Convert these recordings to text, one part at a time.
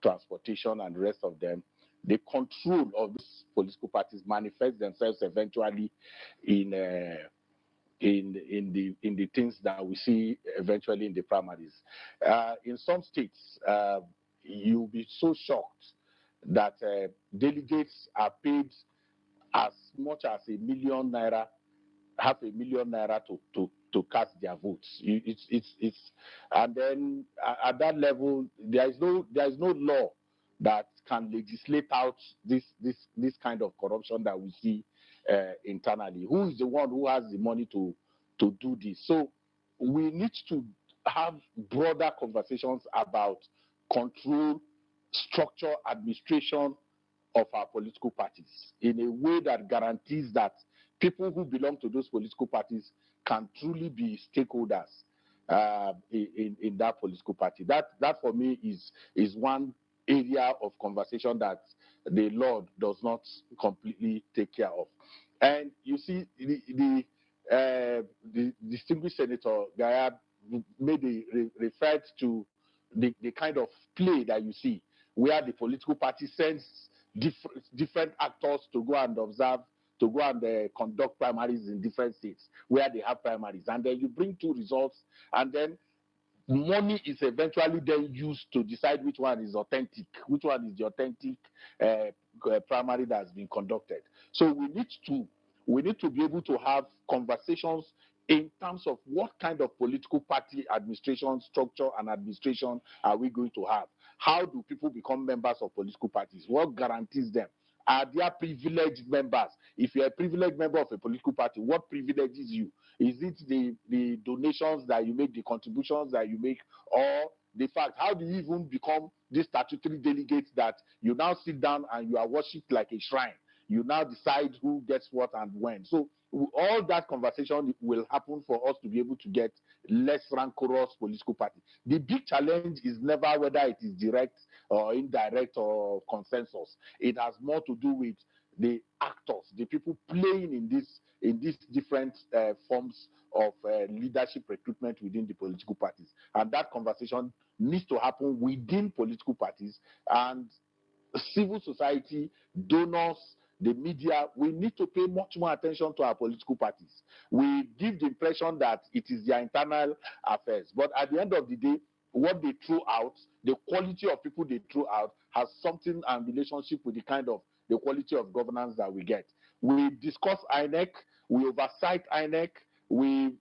transportation, and the rest of them, the control of these political parties manifest themselves eventually in the things that we see eventually in the primaries. In some states, you'll be so shocked that delegates are paid as much as £1 million, £500,000 to cast their votes. And then at that level, there is no law that can legislate out this kind of corruption that we see internally. Who is the one who has the money to do this? So we need to have broader conversations about control, structure, administration of our political parties in a way that guarantees that people who belong to those political parties can truly be stakeholders in that political party. That for me is one area of conversation that the law does not completely take care of. And you see, the distinguished Senator Gayab referred to the kind of play that you see, where the political party sends different actors to go and observe, to go and conduct primaries in different states where they have primaries, and then you bring two results, and then money is eventually then used to decide which one is authentic, which one is the authentic primary that has been conducted. So we need to be able to have conversations in terms of what kind of political party administration structure and administration are we going to have? How do people become members of political parties? What guarantees them? Are they privileged members? If you're a privileged member of a political party, what privileges you? Is it the donations that you make, the contributions that you make, or the fact, how do you even become this statutory delegate that you now sit down and you are worshipped like a shrine? You now decide who gets what and when. So all that conversation will happen for us to be able to get less rancorous political party. The big challenge is never whether it is direct or indirect or consensus. It has more to do with the actors, the people playing in these different forms of leadership recruitment within the political parties. And that conversation needs to happen within political parties, and civil society, donors, the media. We need to pay much more attention to our political parties. We give the impression that it is their internal affairs, but at the end of the day, what they throw out, the quality of people they throw out, has something and relationship with the quality of governance that we get. We discuss INEC, we oversight INEC, we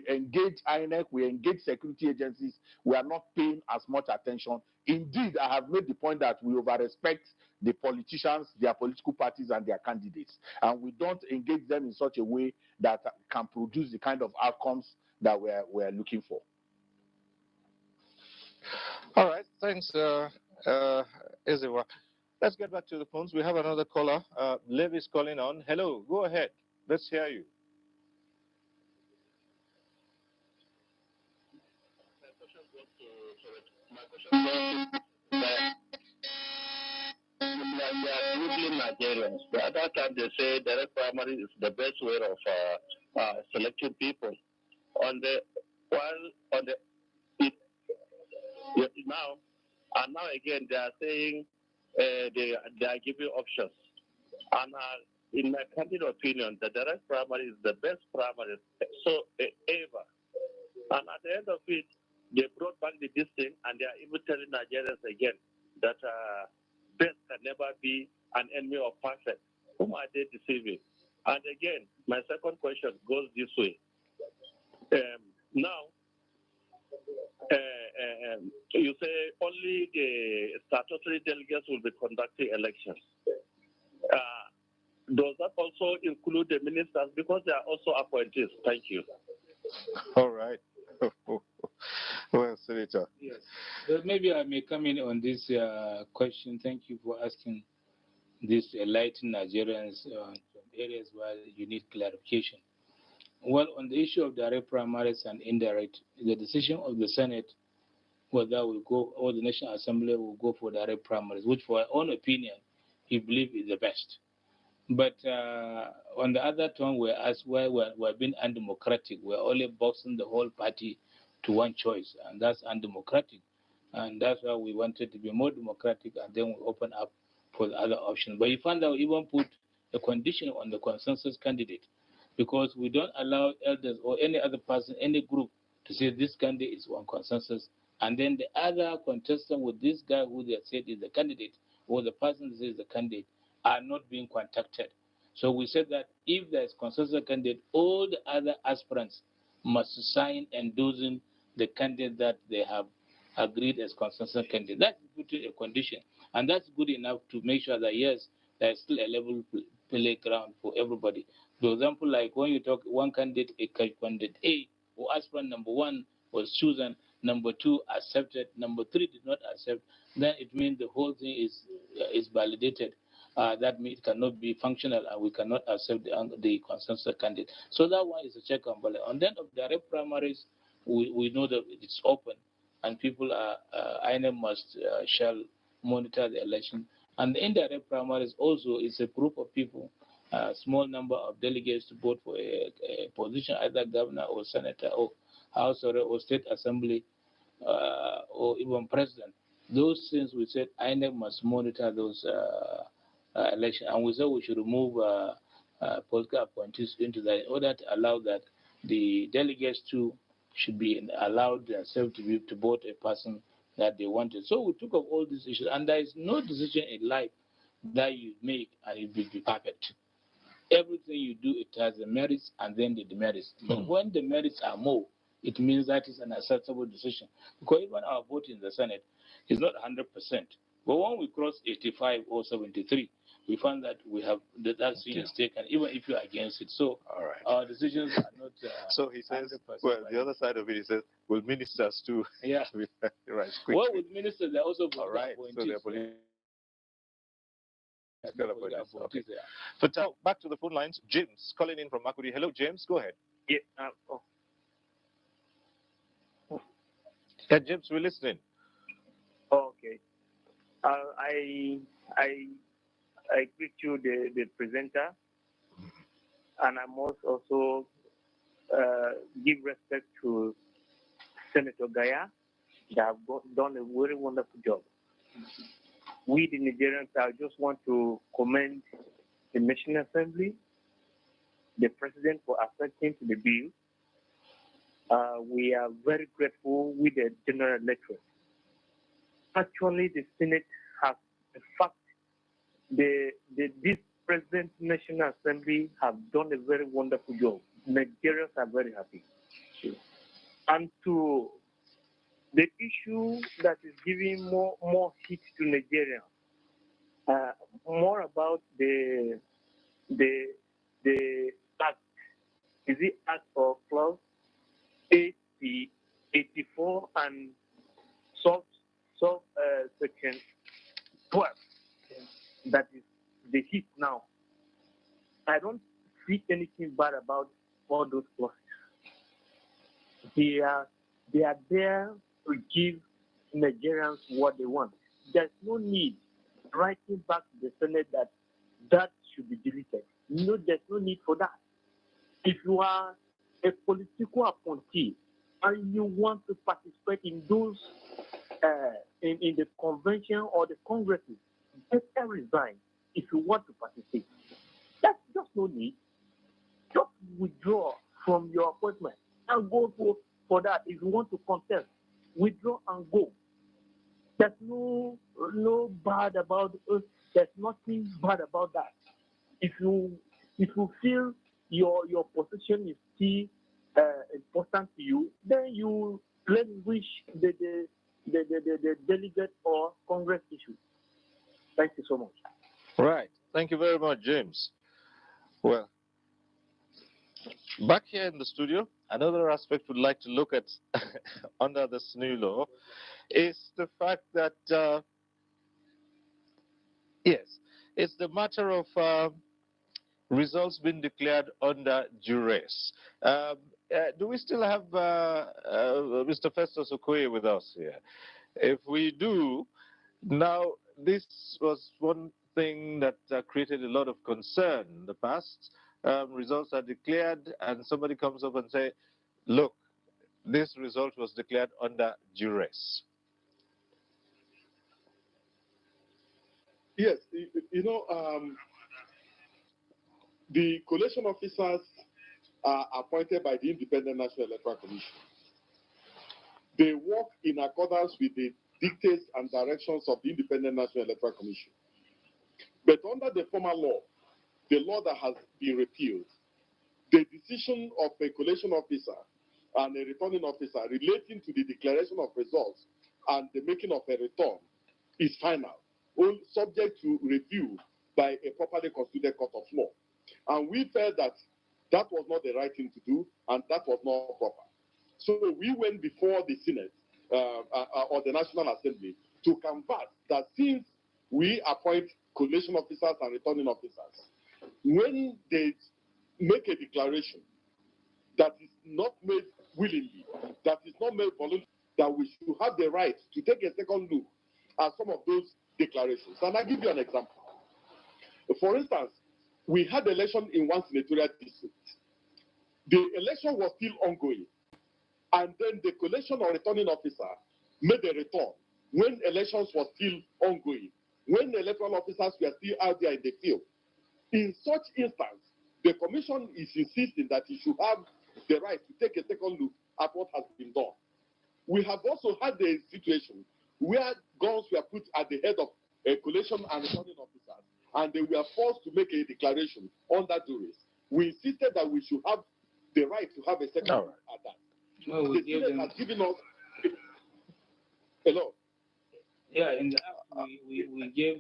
engage INEC, we engage security agencies. We are not paying as much attention. Indeed, I have made the point that we over-respect the politicians, their political parties, and their candidates, and we don't engage them in such a way that can produce the kind of outcomes that we're looking for. All right, thanks, Ezewa. Let's get back to the phones. We have another caller. Levy's calling on. Hello, go ahead. Let's hear you. Nigerians. The other time they say direct primary is the best way of selecting people. Now again they are saying they are giving options. And in my candid opinion, the direct primary is the best primary ever. And at the end of it, they brought back the thing, and they are even telling Nigerians again that best can never be an enemy of perfect. Whom are they deceiving? And again, my second question goes this way. Now, you say only the statutory delegates will be conducting elections. Does that also include the ministers? Because they are also appointees. Thank you. All right. Well, Senator. Yes. But maybe I may come in on this question. Thank you for asking this enlightened Nigerians from areas where you need clarification. Well, on the issue of direct primaries and indirect, the decision of the Senate whether we'll go or the National Assembly will go for direct primaries, which for our own opinion, we believe is the best. But on the other turn, we're asked why we're being undemocratic. We're only boxing the whole party to one choice, and that's undemocratic. And that's why we wanted to be more democratic, and then we open up for the other options. But you find that we even put a condition on the consensus candidate, because we don't allow elders or any other person, any group, to say this candidate is on consensus, and then the other contestant with this guy who they said is the candidate, or the person that is the candidate, are not being contacted. So we said that if there is consensus candidate, all the other aspirants must sign endorsing the candidate that they have agreed as consensus candidate. That's putting a condition, and that's good enough to make sure that yes, there is still a level playground for everybody. For example, like when you talk one candidate, a candidate A, or aspirant number one was chosen, number two accepted, number three did not accept, then it means the whole thing is validated. That means it cannot be functional, and we cannot accept the consensus candidate. So that one is a check and balance. And then of direct primaries, we know that it's open, and people are INEC must shall monitor the election. And the indirect primaries also is a group of people, a small number of delegates to vote for a position, either governor or senator or house or state assembly, or even president. Those things we said INEC must monitor those elections, and we said we should remove political appointees into that in order to allow that the delegates too should be allowed themselves to vote a person that they wanted. So we took up all these issues, and there is no decision in life that you make and it will be perfect. Everything you do, it has the merits and then the demerits. But when the merits are more, it means that is an acceptable decision. Because even our vote in the Senate is not 100%. But when we cross 85 or 73, we find that we have that thing is taken, even if you are against it. So All right. our decisions are not. So he says, 100% well, the other side of it, he says, will ministers too? Yeah. Right. Well, with ministers, they also All right. So they're political appointees. Okay. But now back to the phone lines. James calling in from Makudi. Hello, James. Go ahead. Yeah. Yeah, James, we're listening. Okay. I greet you, the presenter, and I must also give respect to Senator Gaya. They have done a very wonderful job. We, the Nigerians, I just want to commend the National Assembly, the President for accepting the bill. We are very grateful with the General Electorate. Actually, the Senate has, in fact, this present National Assembly have done a very wonderful job. Nigerians are very happy. And to the issue that is giving more heat to Nigerians, more about the act. Is it Act or Clause 84 and Section 12? That is the heat now. I don't see anything bad about all those clauses. They are there to give Nigerians what they want. There's no need writing back to the Senate that should be deleted. No, there's no need for that. If you are a political appointee and you want to participate in those in the convention or the congresses, better resign if you want to participate. That's just no need. Just withdraw from your appointment and go for that. If you want to contest, withdraw and go. There's no bad about it. There's nothing bad about that. If you feel your position is still important to you, then you relinquish the delegate or Congress issue. Thank you so much. Right. Thank you very much, James. Well, back here in the studio, another aspect we'd like to look at under this new law is the fact that, yes, it's the matter of results being declared under duress. Do we still have Mr. Festus Okoye with us here? If we do, now this was one thing that created a lot of concern in the past. Results are declared and somebody comes up and say, look, this result was declared under duress. Yes, the collation officers are appointed by the Independent National Electoral Commission. They work in accordance with the dictates and directions of the Independent National Electoral Commission. But under the former law, the law that has been repealed, the decision of a collation officer and a returning officer relating to the declaration of results and the making of a return is final, all subject to review by a properly constituted court of law. And we felt that that was not the right thing to do, and that was not proper. So we went before the Senate or the National Assembly to canvass that since we appoint collation officers and returning officers, when they make a declaration that is not made willingly, that is not made voluntarily, that we should have the right to take a second look at some of those declarations. And I'll give you an example. For instance, we had election in one senatorial district. The election was still ongoing. And then the collation or returning officer made a return when elections were still ongoing, when the electoral officers were still out there in the field. In such instance, the commission is insisting that it should have the right to take a second look at what has been done. We have also had the situation where guns were put at the head of a collation and returning officers, and they were forced to make a declaration under duress. We insisted that we should have the right to have a second look at that. Well, the Senate has given us hello. Yeah, in the act we gave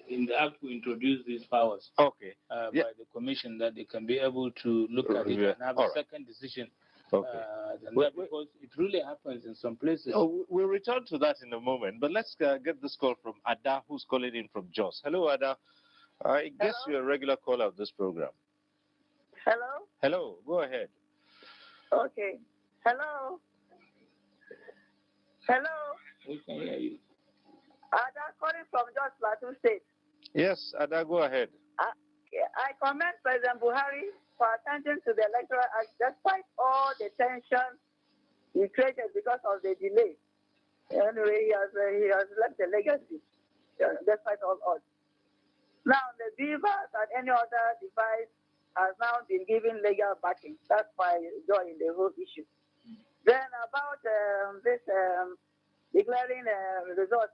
in the act we introduced these powers. Okay. By the commission that they can be able to look at it and have a second decision. Okay. Because it really happens in some places. We'll return to that in a moment, but let's get this call from Ada, who's calling in from Jos. Hello, Ada. I guess you're a regular caller of this program. Hello? Hello, go ahead. Okay. Hello? Hello? We can hear you. Ada calling from Jos Plateau State. Yes, Ada, go ahead. I commend President Buhari for attending to the Electoral Act despite all the tension he created because of the delay. Anyway, he has left a legacy despite all odds. Now, the beavers and any other device has now been given legal backing. That's my joy in the whole issue. Then about this declaring results